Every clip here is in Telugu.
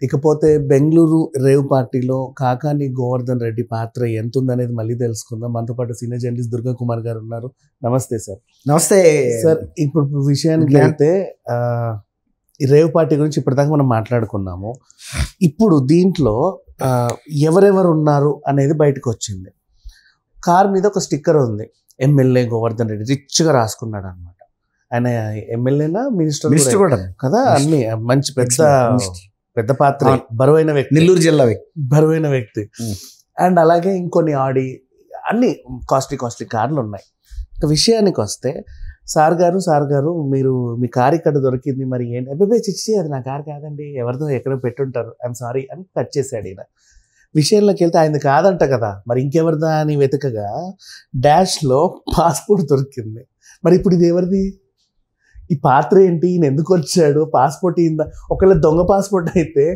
ఇకపోతే బెంగళూరు రేవ్ పార్టీలో కాకాని గోవర్ధన్ రెడ్డి పాత్ర ఎంత ఉందనేది మళ్ళీ తెలుసుకుందాం. మనతో పాటు సీనియర్ జర్నలిస్ట్ దుర్గా కుమార్ గారు ఉన్నారు. నమస్తే సార్. నమస్తే సార్. ఇప్పుడు విషయానికి అయితే ఈ రేవ్ పార్టీ గురించి ఇప్పటిదాకా మనం మాట్లాడుకున్నాము. ఇప్పుడు దీంట్లో ఎవరెవరు ఉన్నారు అనేది బయటకు వచ్చింది. కార్ మీద ఒక స్టిక్కర్ ఉంది, ఎమ్మెల్యే గోవర్ధన్ రెడ్డి రిచ్గా రాసుకున్నాడు అనమాట. ఆయన ఎమ్మెల్యేనా మినిస్టర్ కూడా కదా, అన్ని మంచి పెద్ద పాత్ర, బరువైన వ్యక్తి, నెల్లూరు జిల్లా బరువైన వ్యక్తి. అండ్ అలాగే ఇంకొన్ని ఆడి అన్ని కాస్ట్లీ కార్లు ఉన్నాయి. విషయానికి వస్తే సార్ గారు మీరు మీ కార్ ఇక్కడ దొరికింది, మరి ఏంటి? అబ్బాయి చిచ్చి అది నా కార్ కాదండి, ఎవరితో ఎక్కడో పెట్టుంటారు, ఐఎమ్ సారీ అని కట్ చేశాడు. ఈయన విషయంలోకి వెళ్తే ఆయనది కాదంట కదా, మరి ఇంకెవరిదా అని వెతకగా డాష్లో పాస్పోర్ట్ దొరికింది. మరి ఇప్పుడు ఇది ఎవరిది? ఈ పాత్ర ఏంటి? ఈయన ఎందుకు వచ్చాడు? పాస్పోర్ట్ ఈయన ఒకవేళ దొంగ పాస్పోర్ట్ అయితే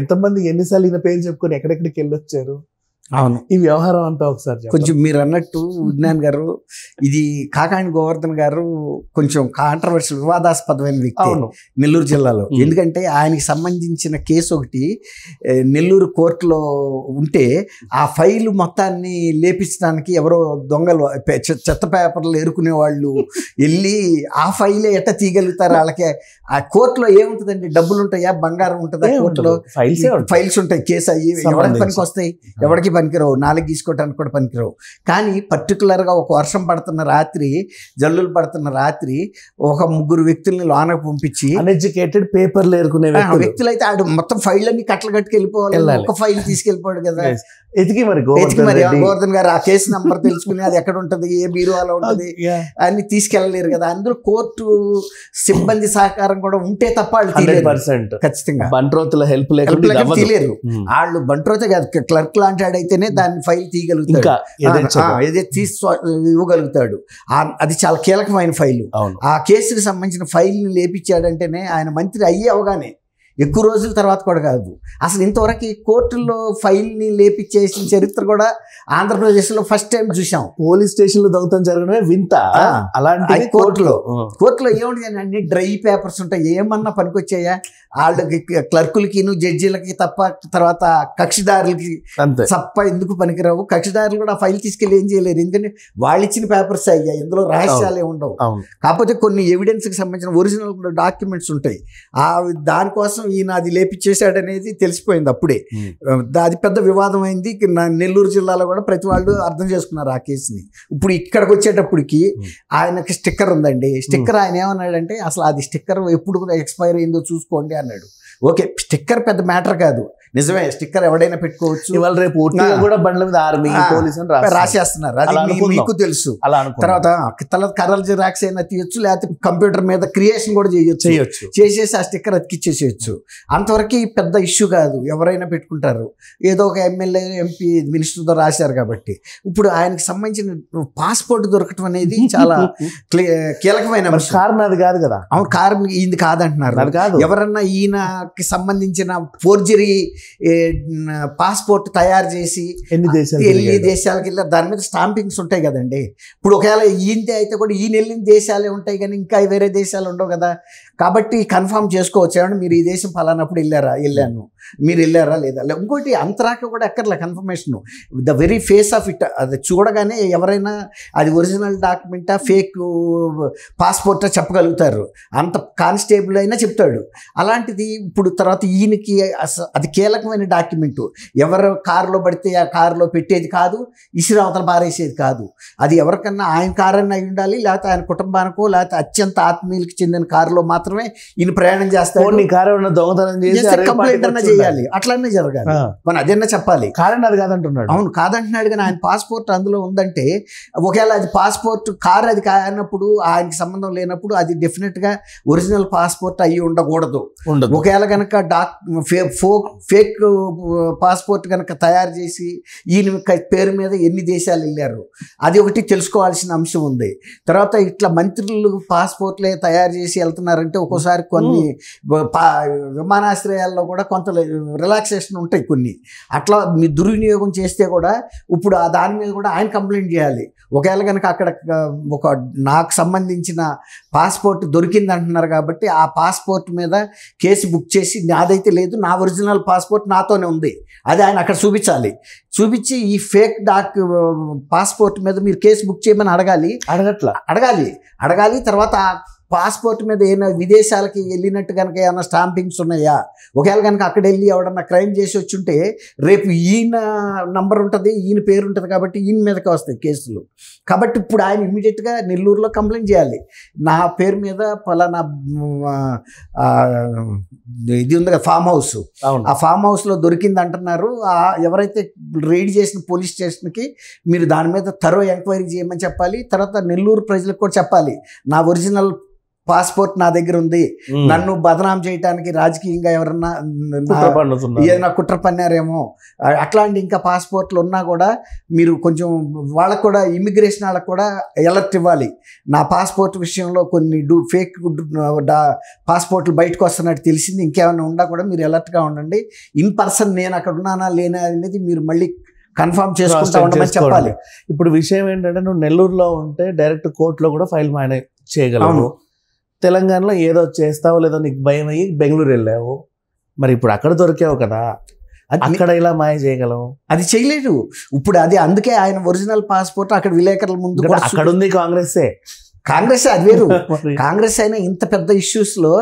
ఎంతమంది ఎన్నిసార్లు ఈయన పేరు చెప్పుకొని ఎక్కడెక్కడికి వెళ్ళొచ్చారు? అవును, ఈ వ్యవహారం అంతా ఒకసారి కొంచెం మీరు అన్నట్టు విజ్ఞాన్ గారు, ఇది కాకాని గోవర్ధన్ గారు కొంచెం కాంట్రవర్షియల్, వివాదాస్పదమైన వ్యక్తి నెల్లూరు జిల్లాలో. ఎందుకంటే ఆయనకి సంబంధించిన కేసు ఒకటి నెల్లూరు కోర్టులో ఉంటే ఆ ఫైల్ మొత్తాన్ని లేపించడానికి ఎవరో దొంగలు చెత్త పేపర్లు ఎరుకునే వాళ్ళు వెళ్ళి ఆ ఫైలే ఎట్ట తీయగలుగుతారు? వాళ్ళకి ఆ కోర్టులో ఏముంటుందండి? డబ్బులు ఉంటాయా, బంగారం ఉంటుందా? కోర్టులో ఫైల్స్ ఉంటాయి, కేసు అయ్యి ఎవరికి పనికి వస్తాయి? ఎవరికి పనికిరావు, నాలుగు గీసుకోవడానికి కూడా పనికిరావు. కానీ పర్టికులర్గా ఒక వర్షం పడుతున్న రాత్రి, జల్లులు పడుతున్న రాత్రి ఒక ముగ్గురు వ్యక్తుల్ని లోనకు పంపించి, అన్ఎడ్యుకేటెడ్ పేపర్లు ఏరుకునే వ్యక్తులు అయితే ఆడు మొత్తం ఫైల్ అన్ని కట్టలు కట్టుకెళ్ళిపోవాలి. ఒక ఫైల్ తీసుకెళ్ళిపోయాడు కదా. ఎతికి మరి గోవర్ధన్ గారు ఆ కేసు నంబర్ తెలుసుకుని అది ఎక్కడ ఉంటుంది, ఏ బీరువాలో ఉంటుంది అన్ని తీసుకెళ్ళలేరు కదా. అందులో కోర్టు సిబ్బంది సహకారం కూడా ఉంటే తప్ప వాళ్ళు 100% ఖచ్చితంగా బంట్రోతుల హెల్ప్ తీయలేరు. వాళ్ళు బంట్రోతే కాదు, క్లర్క్ లాంటి ఆడైతేనే దాన్ని ఫైల్ తీయగలుగుతాడు, ఇవ్వగలుగుతాడు. అది చాలా కీలకమైన ఫైల్. ఆ కేసుకి సంబంధించిన ఫైల్ని లేపించాడంటేనే ఆయన మంత్రి అవగానే ఎక్కువ రోజుల తర్వాత కూడా కాదు, అసలు ఇంతవరకు కోర్టుల్లో ఫైల్ని లేపించేసిన చరిత్ర కూడా ఆంధ్రప్రదేశ్లో ఫస్ట్ టైం చూసాం. పోలీస్ స్టేషన్లో దొంగతనం జరగడమే వింత. అలాంటి కోర్టులో ఏముంటుంది అన్ని డ్రై పేపర్స్ ఉంటాయి, ఏమన్నా పనికొచ్చాయా? వాళ్ళకి క్లర్కులకి జడ్జీలకి తప్ప, తర్వాత కక్షిదారులకి తప్ప ఎందుకు పనికిరావు? కక్షిదారులు కూడా ఆ ఫైల్ తీసుకెళ్ళి ఏం చేయలేరు, ఎందుకంటే వాళ్ళు ఇచ్చిన పేపర్స్ అయ్యా, ఇందులో రహస్యాలే ఉండవు. కాకపోతే కొన్ని ఎవిడెన్స్కి సంబంధించిన ఒరిజినల్ డాక్యుమెంట్స్ ఉంటాయి. దానికోసం ఈయన అది లేపిచ్చేసాడనేది తెలిసిపోయింది అప్పుడే. అది పెద్ద వివాదం అయింది. నెల్లూరు జిల్లాలో కూడా ప్రతి వాళ్ళు అర్థం చేసుకున్నారు ఆ కేసుని. ఇప్పుడు ఇక్కడికి వచ్చేటప్పటికి ఆయనకి స్టిక్కర్ ఉందండి. స్టిక్కర్ ఆయన ఏమన్నాడంటే, అసలు అది స్టిక్కర్ ఎప్పుడు ఎక్స్పైర్ అయిందో చూసుకోండి అన్నాడు. ఓకే, స్టిక్కర్ పెద్ద మ్యాటర్ కాదు, నిజమే, స్టిక్కర్ ఎవడైనా పెట్టుకోవచ్చు. ఇవాళ రేపు కూడా బండ్ల మీద ఆర్మీ, పోలీస్ అని రాసేస్తున్నారు, అది మీకు తెలుసు. తర్వాత కలర్ జిరాక్స్ అయినా తీయొచ్చు, లేకపోతే కంప్యూటర్ మీద క్రియేషన్ కూడా చేయొచ్చు. చేసేసి ఆ స్టిక్కర్ అతికిచ్చేసేయచ్చు. అంతవరకు పెద్ద ఇష్యూ కాదు, ఎవరైనా పెట్టుకుంటారు. ఏదో ఒక ఎమ్మెల్యే, ఎంపీ, మినిస్టర్తో రాశారు కాబట్టి. ఇప్పుడు ఆయనకు సంబంధించిన పాస్పోర్ట్ దొరకటం అనేది చాలా కీలకమైన కారణం. అది కాదు కదా. అవును, కారణం ఇది కాదంటున్నారు. ఎవరన్నా ఈయనకి సంబంధించిన ఫోర్జరీ పాస్పోర్ట్ తయారు చేసి ఎన్ని దేశాలకి వెళ్ళారు, దాని మీద స్టాంపింగ్స్ ఉంటాయి కదండి. ఇప్పుడు ఒకవేళ ఈయనతే అయితే కూడా ఈయన వెళ్ళిన దేశాలే ఉంటాయి, కానీ ఇంకా వేరే దేశాలు ఉండవు కదా. కాబట్టి కన్ఫర్మ్ చేసుకోవచ్చు, ఏమంటే మీరు ఈ దేశం ఫలానప్పుడు వెళ్ళాను, మీరు వెళ్ళారా లేదా. ఇంకోటి అంతరాక కూడా ఎక్కర్లే confirmation, the very face of it, అది చూడగానే ఎవరైనా అది ఒరిజినల్ డాక్యుమెంటా ఫేక్ పాస్పోర్టా చెప్పగలుగుతారు. అంత కానిస్టేబుల్ అయినా చెప్తాడు. అలాంటిది ఇప్పుడు తర్వాత ఈయనకి అది కీలకమైన డాక్యుమెంటు. ఎవరు కారులో పడితే ఆ కారులో పెట్టేది కాదు, ఇసిరావతల పారేసేది కాదు. అది ఎవరికన్నా ఆయన కారు అన్న అయి ఉండాలి, లేకపోతే ఆయన కుటుంబానికో లేకపోతే అత్యంత ఆత్మీయులకి చెందిన కారులో మాత్రమే ఈయన ప్రయాణం చేస్తాడు. కంప్లైంట్ అన్నా చేయాలి, అట్లనే జరగాలి, మనం అదన్నా చెప్పాలి. కారణం అది కాదంటున్నాడు. అవును, కాదంటున్నాడు, కానీ ఆయన పాస్పోర్ట్ అందులో ఉందంటే, ఒకవేళ అది పాస్పోర్ట్ కారు అది కానప్పుడు, ఆయనకి సంబంధం లేనప్పుడు అది డెఫినెట్ గా ఒరిజినల్ పాస్పోర్ట్ అయ్యి ఉండకూడదు. ఒకవేళ కనుక ఫేక్ ఫేక్ పాస్పోర్ట్ కనుక తయారు చేసి ఈయన పేరు మీద ఎన్ని దేశాలు వెళ్ళారు అది ఒకటి తెలుసుకోవాల్సిన అంశం ఉంది. తర్వాత ఇట్లా మంత్రులు పాస్పోర్ట్లే తయారు చేసి వెళ్తున్నారంటే ఒక్కోసారి కొన్ని విమానాశ్రయాల్లో కూడా కొంత రిలాక్సేషన్ ఉంటాయి కొన్ని. అట్లా మీ దుర్వినియోగం చేస్తే కూడా ఇప్పుడు దాని మీద కూడా ఆయన కంప్లైంట్ చేయాలి. ఒకవేళ కనుక అక్కడ ఒక నాకు సంబంధించిన పాస్పోర్ట్ దొరికింది అంటున్నారు కాబట్టి ఆ పాస్పోర్ట్ మీద కేసు బుక్ చేసి నాదైతే లేదు, నా ఒరిజినల్ పాస్పోర్ట్ నాతోనే ఉంది, అది ఆయన అక్కడ చూపించాలి. చూపించి ఈ ఫేక్ పాస్పోర్ట్ మీద మీరు కేసు బుక్ చేయమని అడగాలి. తర్వాత పాస్పోర్ట్ మీద ఏమైనా విదేశాలకి వెళ్ళినట్టు కనుక ఏమైనా స్టాంపింగ్స్ ఉన్నాయా, ఒకవేళ కనుక అక్కడ వెళ్ళి ఎవడన్నా క్రైమ్ చేసి వచ్చుంటే రేపు ఈయన నంబర్ ఉంటుంది, ఈయన పేరు ఉంటుంది కాబట్టి ఈయన మీదకి వస్తాయి కేసులు. కాబట్టి ఇప్పుడు ఆయన ఇమ్మీడియట్గా నెల్లూరులో కంప్లైంట్ చేయాలి, నా పేరు మీద పలానా ఇది ఉంది కదా ఫామ్ హౌస్, ఆ ఫామ్ హౌస్లో దొరికింది అంటున్నారు. ఎవరైతే రైడ్ చేసిన పోలీస్ స్టేషన్కి మీరు దాని మీద థరో ఎంక్వైరీ చేయమని చెప్పాలి. తర్వాత నెల్లూరు ప్రజలకు కూడా చెప్పాలి, నా ఒరిజినల్ పాస్పోర్ట్ నా దగ్గర ఉంది, నన్ను బదనాం చేయడానికి రాజకీయంగా ఎవరన్నా ఏదైనా కుట్ర పన్నారేమో అట్లాంటి ఇంకా పాస్పోర్ట్లు ఉన్నా కూడా మీరు కొంచెం వాళ్ళకు కూడా ఇమిగ్రేషన్ వాళ్ళకు కూడా అలర్ట్ ఇవ్వాలి. నా పాస్పోర్ట్ విషయంలో కొన్ని ఫేక్ పాస్పోర్ట్లు బయటకు వస్తున్నట్టు తెలిసింది, ఇంకేమైనా ఉన్నా కూడా మీరు అలర్ట్గా ఉండండి. ఇన్ పర్సన్ నేను అక్కడ ఉన్నానా లేనా అనేది మీరు మళ్ళీ కన్ఫర్మ్ చేసుకుంటా ఉండమని చెప్పాలి. ఇప్పుడు విషయం ఏంటంటే నువ్వు నెల్లూరులో ఉంటే డైరెక్ట్ కోర్టులో కూడా ఫైల్ మేనేజ్ చేయగలవు. తెలంగాణలో ఏదో చేస్తావో లేదో నీకు భయం అయ్యి బెంగళూరు వెళ్ళావు, మరి ఇప్పుడు అక్కడ దొరికావు కదా, అక్కడ ఇలా మాయ చేయగలవు, అది చేయలేదు. ఇప్పుడు అది అందుకే ఆయన ఒరిజినల్ పాస్పోర్ట్ అక్కడ విలేకరుల ముందు అక్కడ ఉంది. కాంగ్రెస్ అది వేరు. కాంగ్రెస్ అయినా ఇంత పెద్ద ఇష్యూస్లో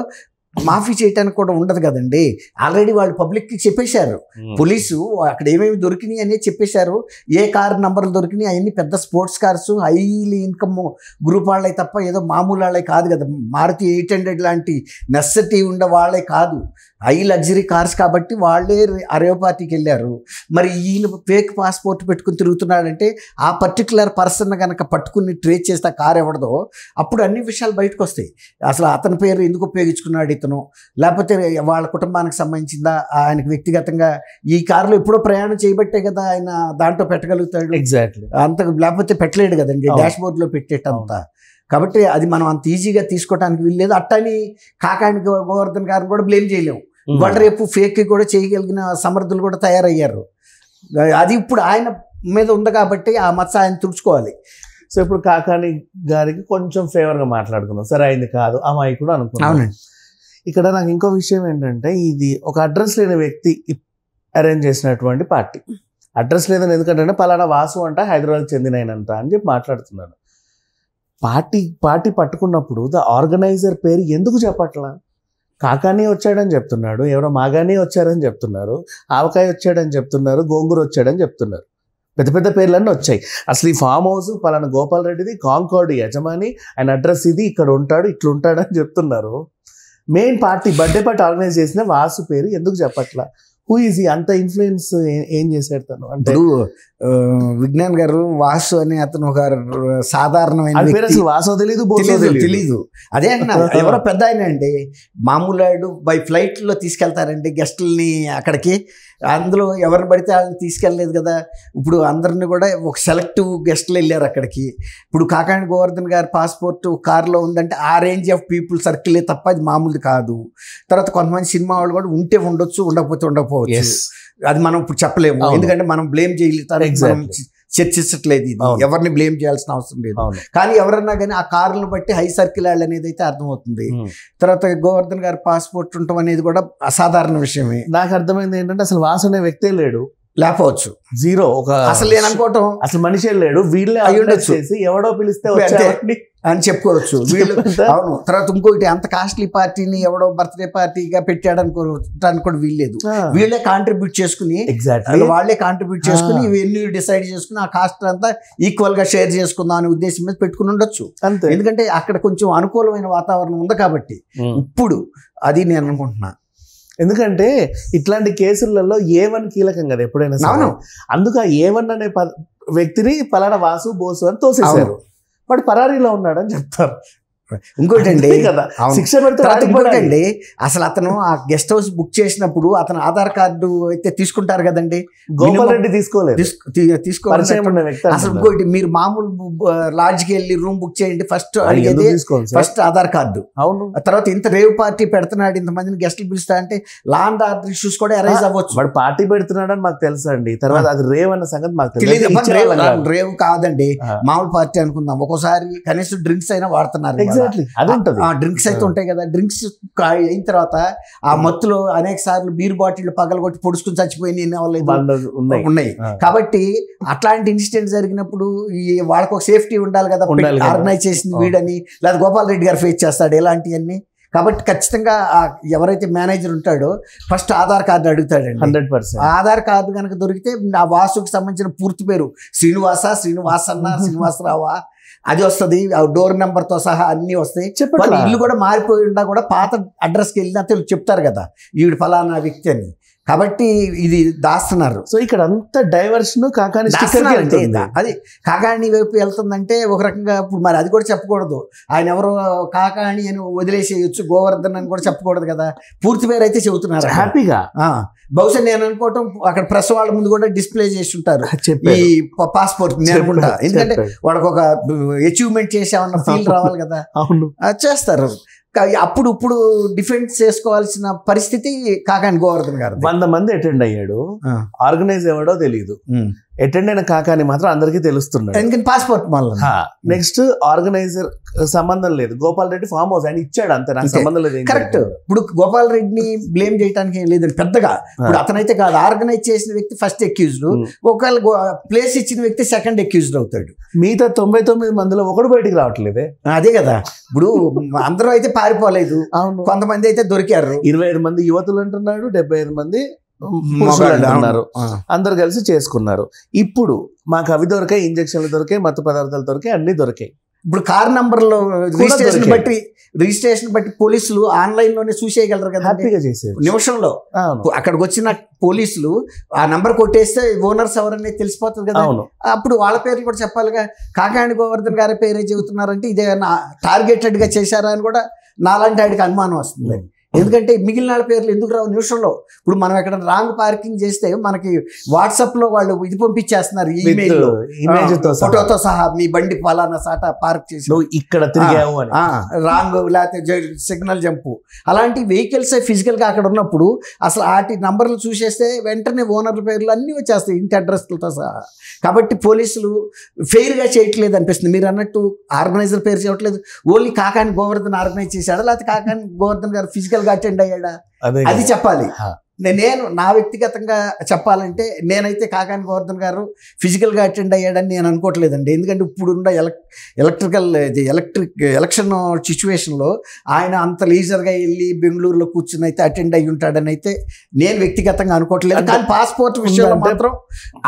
మాఫీ చేయడానికి కూడా ఉండదు కదండి. ఆల్రెడీ వాళ్ళు పబ్లిక్కి చెప్పేశారు, పోలీసు అక్కడ ఏమేమి దొరికినాయి అనేది చెప్పేశారు. ఏ కార్ నంబర్లు దొరికినాయి అవన్నీ పెద్ద sports cars, highly income group వాళ్ళే తప్ప ఏదో మామూలు వాళ్ళే కాదు కదా. మారుతి 800 లాంటి నెసెసిటీ ఉండే వాళ్ళే కాదు, హై లగ్జరీ కార్స్ కాబట్టి వాళ్ళే అరేవ్ పార్టీకి వెళ్ళారు. మరి ఈయన ఫేక్ పాస్పోర్ట్ పెట్టుకుని తిరుగుతున్నాడంటే ఆ పర్టికులర్ పర్సన్ కనుక పట్టుకుని ట్రేస్ చేస్తే కార్ ఎవడదో అప్పుడు అన్ని విషయాలు బయటకు వస్తాయి. అసలు అతని పేరు ఎందుకు ఉపయోగించుకున్నాడు ఇతను, లేకపోతే వాళ్ళ కుటుంబానికి సంబంధించిందా, ఆయనకు వ్యక్తిగతంగా ఈ కారులో ఎప్పుడో ప్రయాణం చేయబట్టే కదా ఆయన దాంట్లో పెట్టగలుగుతాడు. ఎగ్జాక్ట్లీ, అంత లేకపోతే పెట్టలేడు కదండి డాష్ బోర్డ్లో పెట్టేటంతా. కాబట్టి అది మనం అంత ఈజీగా తీసుకోవడానికి వీల్లేదు. అట్టని కాకాని గోవర్ధన్ గారిని కూడా బ్లేమ్ చేయలేము. వాళ్ళు రేపు ఫేక్ కూడా చేయగలిగిన సమర్థులు కూడా తయారయ్యారు. అది ఇప్పుడు ఆయన మీద ఉంది కాబట్టి ఆ మచ్చ ఆయన తుడుచుకోవాలి. సో ఇప్పుడు కాకాని గారికి కొంచెం ఫేవర్గా మాట్లాడుకున్నాం, సరే అయింది కాదు అమాయకుడు అనుకున్నాను. ఇక్కడ నాకు ఇంకో విషయం ఏంటంటే ఇది ఒక అడ్రస్ లేని వ్యక్తి అరేంజ్ చేసినటువంటి పార్టీ. అడ్రస్ లేదని ఎందుకంటే పలానా వాసు అంట హైదరాబాద్ చెందినయనంట అని చెప్పి మాట్లాడుతున్నాడు. పార్టీ పట్టుకున్నప్పుడు ద ఆర్గనైజర్ పేరు ఎందుకు చెప్పట్లా? కాకాని వచ్చాడని చెప్తున్నాడు, ఎవరో మాగాని వచ్చారని చెప్తున్నారు, ఆవకాయ వచ్చాడని చెప్తున్నారు, గోంగూర వచ్చాడని చెప్తున్నారు, పెద్ద పెద్ద పేర్లన్నీ వచ్చాయి. అసలు ఈ ఫామ్ హౌస్ పలానా గోపాల్ రెడ్డిది, కాంకార్డ్ యజమాని, ఆయన అడ్రస్ ఇది, ఇక్కడ ఉంటాడు, ఇట్లుంటాడు అని చెప్తున్నారు. Main party birthday party organise చేసిన వాసు పేరు ఎందుకు చెప్పట్లా? హూ ఈజీ అంత ఇన్ఫ్లుయెన్స్ ఏం చేశాడు తను? అంటే విజ్ఞాన్ గారు వాసు అని అతను ఒక సాధారణమైన వాసు తెలీదు. అదే అంటున్నా, ఎవరో పెద్ద ఆయన అండి, మామూలు బై ఫ్లైట్లో తీసుకెళ్తారండి గెస్టుల్ని అక్కడికి. అందులో ఎవరిని పడితే వాళ్ళని తీసుకెళ్ళలేదు కదా. ఇప్పుడు అందరిని కూడా ఒక సెలెక్టివ్ గెస్టులు వెళ్ళారు అక్కడికి. ఇప్పుడు కాకాని గోవర్ధన్ గారి పాస్పోర్ట్ కారులో ఉందంటే ఆ రేంజ్ ఆఫ్ పీపుల్ సర్కిలే తప్ప అది మామూలు కాదు. తర్వాత కొంతమంది సినిమా వాళ్ళు కూడా ఉంటే ఉండొచ్చు, ఉండకపోతే ఉండకపోవచ్చు. అది మనం ఇప్పుడు చెప్పలేము, ఎందుకంటే మనం బ్లేమ్ చేయలేదు, చర్చించట్లేదు. ఇది ఎవరిని బ్లేమ్ చేయాల్సిన అవసరం లేదు. కానీ ఎవరన్నా కానీ ఆ కారులను బట్టి హై సర్కిల్ వాళ్ళు అనేది అయితే అర్థమవుతుంది. తర్వాత గోవర్ధన్ గారి పాస్పోర్ట్ ఉండటం అనేది కూడా అసాధారణ విషయమే. నాకు అర్థమైంది ఏంటంటే అసలు వాసు అనే వ్యక్తే లేడు, లేకపోవచ్చు, జీరో, ఒక అసలు నేననుకోవటం అసలు మనిషే లేడు, వీళ్ళే అయ్యుండొచ్చు, ఎవడో పిలిస్తే అని చెప్పుకోవచ్చు వీళ్ళు. అవును. తర్వాత ఇంకోటి అంత కాస్ట్లీ పార్టీని ఎవడో బర్త్డే పార్టీగా పెట్టాడు అనుకోవడానికి కూడా వీల్లేదు. వీళ్ళే కాంట్రిబ్యూట్ చేసుకుని వాళ్ళే కాంట్రిబ్యూట్ చేసుకుని ఇవన్నీ డిసైడ్ చేసుకుని ఆ కాస్ట్ అంతా ఈక్వల్ గా షేర్ చేసుకుందాం అనే ఉద్దేశం మీద పెట్టుకుని ఉండొచ్చు. ఎందుకంటే అక్కడ కొంచెం అనుకూలమైన వాతావరణం ఉంది కాబట్టి ఇప్పుడు అది నేను అనుకుంటున్నా. ఎందుకంటే ఇట్లాంటి కేసులలో A1 కీలకం కదా ఎప్పుడైనా. అందుకు ఆ A1 అనే వ్యక్తిని పలానా వాసు బోసు అని తోసేశారు, వాడు పరారీలో ఉన్నాడని చెప్తారు. ఇంకోటి అండి కదా, శిక్ష పెడితే ఇంకోటండి, అసలు అతను ఆ గెస్ట్ హౌస్ బుక్ చేసినప్పుడు అతను ఆధార్ కార్డు అయితే తీసుకుంటారు కదండి, గోపాల్ రెడ్డి తీసుకోలేదు, తీసుకోవాలి. అసలు ఇంకోటి, మీరు మామూలు లాడ్జ్కి వెళ్ళి రూమ్ బుక్ చేయండి, ఫస్ట్ అడిగేది ఫస్ట్ ఆధార్ కార్డు. అవును, తర్వాత ఇంత రేవ్ పార్టీ పెడుతున్నాడు, ఇంతమందిని గెస్ట్లు పిలుస్తా అంటే లా అండ్ ఆర్డర్ ఇష్యూస్ కూడా అరైజ్ అవ్వచ్చు. వాడు పార్టీ పెడుతున్నాడు అని మాకు తెలుసు అండి, తర్వాత అది రేవ్ అన్న సంగతి మాకు తెలియదు. రేవ్ కాదండి, మామూలు పార్టీ అనుకుందాం. ఒక్కోసారి కనీసం డ్రింక్స్ అయినా వాడుతున్నారు, డ్రింక్స్ అయితే ఉంటాయి కదా, డ్రింక్స్ అయిన తర్వాత ఆ మత్తులో అనేక సార్లు బీర్ బాటిల్ పగలగొట్టి పొడుచుకుని చచ్చిపోయి ఉన్నాయి. కాబట్టి అట్లాంటి ఇన్సిడెంట్ జరిగినప్పుడు వాళ్ళకి ఒక సేఫ్టీ ఉండాలి కదా, ఆర్గనైజ్ చేసింది వీడని, లేదా గోపాల్ రెడ్డి గారు ఫేస్ చేస్తాడు ఇలాంటివన్నీ. కాబట్టి ఖచ్చితంగా ఎవరైతే మేనేజర్ ఉంటాడో ఫస్ట్ ఆధార్ కార్డు అడుగుతాడండి. 100%. ఆధార్ కార్డు కనుక దొరికితే ఆ వాసుకి సంబంధించిన పూర్తి పేరు శ్రీనివాసన్న శ్రీనివాసరావా అది వస్తుంది, డోర్ నెంబర్తో సహా అన్నీ వస్తాయి. చెప్పండి, ఇల్లు కూడా మారిపోయి ఉన్నా కూడా పాత అడ్రస్కి వెళ్ళినా చెప్తారు కదా ఈవిడ ఫలానా వ్యక్తి అని. కాబట్టి ఇది దాస్తున్నారు. సో ఇక్కడ అంత డైవర్షన్ కాకాని అది కాకాణి వైపు వెళ్తుందంటే ఒక రకంగా ఇప్పుడు మరి అది కూడా చెప్పకూడదు, ఆయన ఎవరో కాకాణి అని వదిలేసేయచ్చు, గోవర్ధన్ అని కూడా చెప్పకూడదు కదా, పూర్తి పేరు అయితే చెబుతున్నారు హ్యాపీగా. బహుశా నేను అనుకోవటం అక్కడ ప్రెస్ వాళ్ళ ముందు కూడా డిస్ప్లే చేసి ఉంటారు ఈ పాస్పోర్ట్ అనుకుంటా, ఎందుకంటే వాళ్ళకి ఒక అచీవ్మెంట్ చేసామన్న ఫీల్ రావాలి కదా. అవును, చేస్తారు. అప్పుడు ఇప్పుడు డిఫెన్స్ చేసుకోవాల్సిన పరిస్థితి కాకాని గోవర్ధన్ గారు. 100 మంది అటెండ్ అయ్యాడు, ఆర్గనైజ్ ఎవడో తెలియదు, అటెండ్ అయిన కాకాని మాత్రం అందరికీ తెలుస్తున్నాడు, ఎందుకంటే పాస్పోర్ట్ మళ్ళీ. నెక్స్ట్ ఆర్గనైజర్ సంబంధం లేదు, గోపాల్ రెడ్డి ఫామ్ హౌస్ ఆయన ఇచ్చాడు అంతే, నాకు సంబంధం లేదు. కరెక్ట్. ఇప్పుడు గోపాల్ రెడ్డిని బ్లేమ్ చేయడానికి ఏం లేదండి పెద్దగా. ఇప్పుడు అతనైతే కాదు, ఆర్గనైజ్ చేసిన వ్యక్తి ఫస్ట్ అక్యూజ్డ్, ఒకవేళ ప్లేస్ ఇచ్చిన వ్యక్తి సెకండ్ అక్యూజ్డ్ అవుతాడు. మిగతా 99 మందిలో ఒకడు బయటికి రావట్లేదే. అదే కదా, ఇప్పుడు అందరూ అయితే పారిపోలేదు, కొంతమంది అయితే దొరికారు. 25 మంది యువతులు అంటున్నాడు, 75 మంది అంటున్నారు, అందరు కలిసి చేసుకున్నారు. ఇప్పుడు మాకు అవి దొరికాయి, ఇంజక్షన్లు దొరికాయి, మత్తు పదార్థాలు దొరికాయి, అన్ని దొరికాయి. ఇప్పుడు కార్ నంబర్లో రిజిస్ట్రేషన్ బట్టి పోలీసులు ఆన్లైన్ లోనే చూసేయగలరు కదా, హ్యాపీగా చేసేది నిమిషంలో. అక్కడికి వచ్చిన పోలీసులు ఆ నంబర్ కొట్టేస్తే ఓనర్స్ ఎవరనేది తెలిసిపోతుంది కదా. అప్పుడు వాళ్ళ పేర్లు కూడా చెప్పాలిగా. కాకాణి గోవర్ధన్ గారి పేరే చెబుతున్నారంటే ఇదే టార్గెటెడ్ గా చేశారా అని కూడా నాలాంటి వాడికి అనుమానం వస్తుంది. ఎందుకంటే మిగిలిన వాళ్ళ పేర్లు ఎందుకు రావు నిమిషంలో. ఇప్పుడు మనం ఎక్కడ రాంగ్ పార్కింగ్ చేస్తే మనకి వాట్సాప్ లో వాళ్ళు ఇది పంపించేస్తున్నారు, ఈమెయిల్ ఫోటోతో సహా, మీ బండి ఫలానా సాట పార్క్ చేసి ఇక్కడ తిరిగావు అని, రాంగ్ లేకపోతే సిగ్నల్ జంపు, అలాంటి వెహికల్స్ ఫిజికల్ గా అక్కడ ఉన్నప్పుడు అసలు వాటి నంబర్లు చూసేస్తే వెంటనే ఓనర్ పేర్లు అన్నీ వచ్చేస్తాయి, ఇంటి అడ్రస్లతో సహా. కాబట్టి పోలీసులు ఫెయిర్ గా చేయట్లేదు అనిపిస్తుంది. మీరు అన్నట్టు ఆర్గనైజర్ పేరు చేయట్లేదు, ఓన్లీ కాకాని గోవర్ధన్ ఆర్గనైజ్ చేశాడా లేకపోతే కాకాని గోవర్ధన్ గారు ఫిజికల్ గా అటెండ్ అయ్యాడా అది చెప్పాలి. నేను నా వ్యక్తిగతంగా చెప్పాలంటే నేనైతే కాకాని గోవర్ధన్ గారు ఫిజికల్ గా అటెండ్ అయ్యాడని నేను అనుకోవట్లేదండి. ఎందుకంటే ఇప్పుడున్న ఎలక్షన్ సిచ్యువేషన్లో ఆయన అంత లీజర్గా వెళ్ళి బెంగళూరులో కూర్చుని అయితే అటెండ్ అయ్యి ఉంటాడని అయితే నేను వ్యక్తిగతంగా అనుకోవట్లేదు. కానీ పాస్పోర్ట్ విషయంలో మాత్రం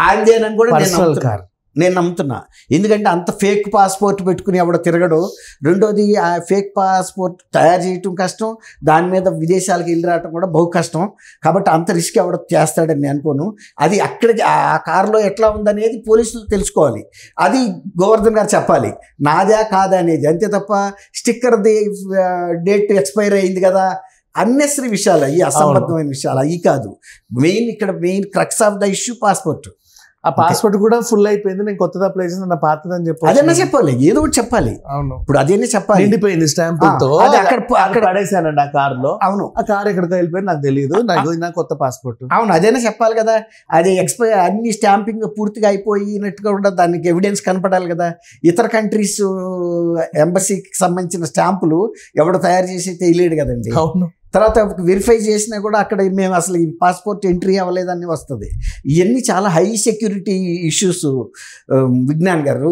ఆయనదేనని కూడా నేను నమ్ముతున్నా. ఎందుకంటే అంత ఫేక్ పాస్పోర్ట్ పెట్టుకుని ఎవడో తిరగడు. రెండోది ఆ ఫేక్ పాస్పోర్ట్ తయారు చేయటం కష్టం, దాని మీద విదేశాలకు వెళ్ళి రావటం కూడా బహు కష్టం. కాబట్టి అంత రిస్క్ ఎవడో చేస్తాడని నేను అనుకోను. అది అక్కడికి ఆ కారులో ఎట్లా ఉందనేది పోలీసులు తెలుసుకోవాలి, అది గోవర్ధన్ గారు చెప్పాలి, నాదా కాదా అనేది. అంతే తప్ప స్టిక్కర్ది డేట్ ఎక్స్పైర్ అయింది కదా, అన్నెసరీ విషయాలు, ఈ అసంబద్ధమైన విషయాలు అవి కాదు. Main crux of the issue passport. ఆ పాస్పోర్ట్ కూడా ఫుల్ అయిపోయింది, నేను కొత్తది అప్లై చేసి నా పాతదని చెప్పి అదన్నా చెప్పాలి, ఏదో ఒకటి చెప్పాలి. అవును, ఇప్పుడు అదేనే చెప్పాలి. నిండిపోయింది స్టాంపులతో, అక్కడ పడేసానండి ఆ కార్ లో. అవును, ఆ కార్ ఎక్కడికి వెళ్ళిపోయింది నాకు తెలియదు, నా కొత్త పాస్పోర్ట్. అవును, అదేనా చెప్పాలి కదా. అది ఎక్స్పైర్ అన్ని స్టాంపింగ్ పూర్తిగా అయిపోయినట్టుగా కూడా దానికి ఎవిడెన్స్ కనపడాలి కదా. ఇతర కంట్రీస్ ఎంబసీకి సంబంధించిన స్టాంపులు ఎవడో తయారు చేసి తెలియదు కదండి. అవును, తర్వాత వెరిఫై చేసినా కూడా అక్కడ మేము అసలు ఈ పాస్పోర్ట్ ఎంట్రీ అవ్వలేదని వస్తుంది. ఇవన్నీ చాలా హై సెక్యూరిటీ ఇష్యూస్ విజ్ఞాన్ గారు.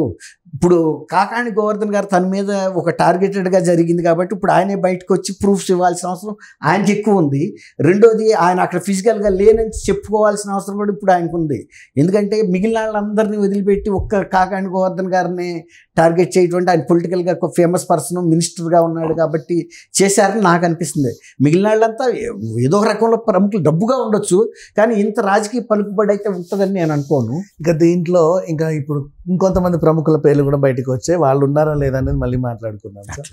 ఇప్పుడు కాకాణి గోవర్ధన్ గారు తన మీద ఒక టార్గెటెడ్గా జరిగింది కాబట్టి ఇప్పుడు ఆయనే బయటకు వచ్చి ప్రూఫ్స్ ఇవ్వాల్సిన అవసరం ఆయనకి ఎక్కువ ఉంది. రెండోది ఆయన అక్కడ ఫిజికల్గా లేనని చెప్పుకోవాల్సిన అవసరం కూడా ఇప్పుడు ఆయనకు ఉంది. ఎందుకంటే మిగిలిన వాళ్ళందరినీ వదిలిపెట్టి ఒక్క కాకాణి గోవర్ధన్ గారిని టార్గెట్ చేయటువంటి, ఆయన పొలిటికల్గా ఒక ఫేమస్ పర్సన్, మినిస్టర్గా ఉన్నాడు కాబట్టి చేశారని నాకు అనిపిస్తుంది. మిగిలిన వాళ్ళంతా ఏదో ఒక రకంలో ప్రముఖులు డబ్బుగా ఉండొచ్చు, కానీ ఇంత రాజకీయ పలుకుబడి అయితే ఉంటుందని నేను అనుకోను. ఇంకా దీంట్లో ఇంకా ఇప్పుడు ఇంకొంతమంది ప్రముఖుల పేర్లు కూడా బయటకు వచ్చాయి, వాళ్ళు ఉన్నారా లేదా అనేది మళ్ళీ మాట్లాడుకుందాం సార్.